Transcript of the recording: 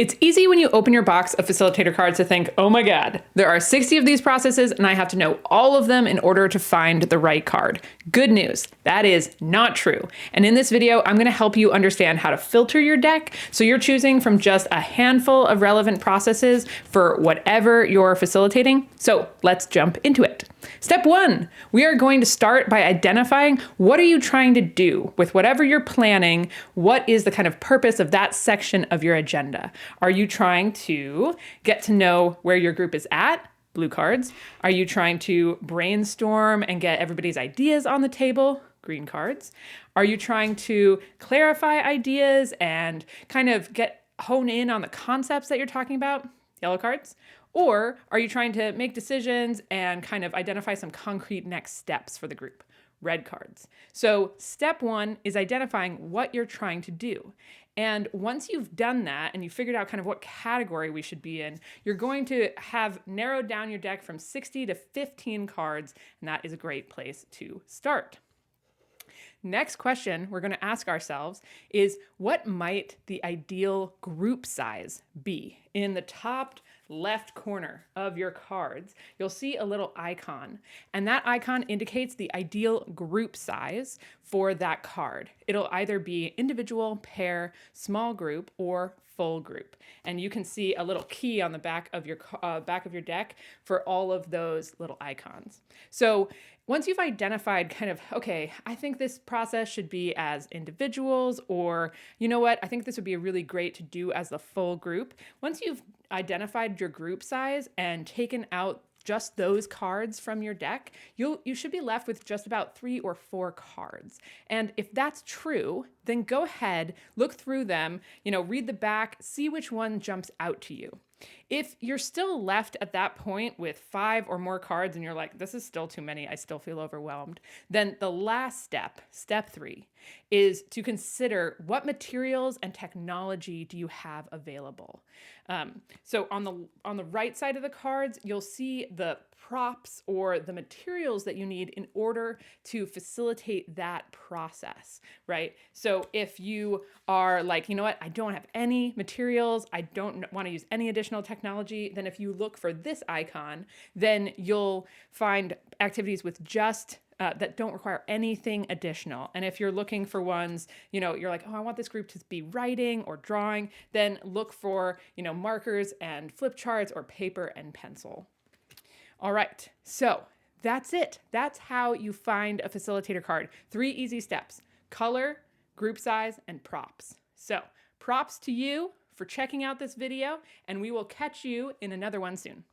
It's easy when you open your box of facilitator cards to think, oh my God, there are 60 of these processes and I have to know all of them in order to find the right card. Good news, that is not true. And in this video, I'm gonna help you understand how to filter your deck so you're choosing from just a handful of relevant processes for whatever you're facilitating. So let's jump into it. Step one, we are going to start by identifying what are you trying to do with whatever you're planning. What is the kind of purpose of that section of your agenda? Are you trying to get to know where your group is at? Blue cards. Are you trying to brainstorm and get everybody's ideas on the table? Green cards. Are you trying to clarify ideas and kind of hone in on the concepts that you're talking about? Yellow cards. Or are you trying to make decisions and kind of identify some concrete next steps for the group? Red cards. So step one is identifying what you're trying to do. And once you've done that and you figured out kind of what category we should be in, you're going to have narrowed down your deck from 60 to 15 cards, and that is a great place to start. Next question we're going to ask ourselves is, what might the ideal group size be? In the top left corner of your cards, you'll see a little icon, and that icon indicates the ideal group size for that card. It'll either be individual, pair, small group, or full group. And you can see a little key on the back of your deck for all of those little icons. So once you've identified kind of, okay, I think this process should be as individuals, or you know what, I think this would be really great to do as the full group. Once you've identified your group size and taken out just those cards from your deck, you should be left with just about 3 or 4 cards. And if that's true, then go ahead, look through them, read the back, see which one jumps out to you. If you're still left at that point with 5 or more cards and you're like, this is still too many, I still feel overwhelmed, then the last step, step 3, is to consider what materials and technology do you have available. So on the right side of the cards, you'll see the props or the materials that you need in order to facilitate that process, right? So if you are like, you know what, I don't have any materials, I don't want to use any additional technology, then if you look for this icon, then you'll find activities with just that don't require anything additional. And if you're looking for ones, you're like, oh, I want this group to be writing or drawing, then look for, markers and flip charts or paper and pencil. All right, so that's it. That's how you find a facilitator card. 3 easy steps: color, group size, and props. So props to you for checking out this video, and we will catch you in another one soon.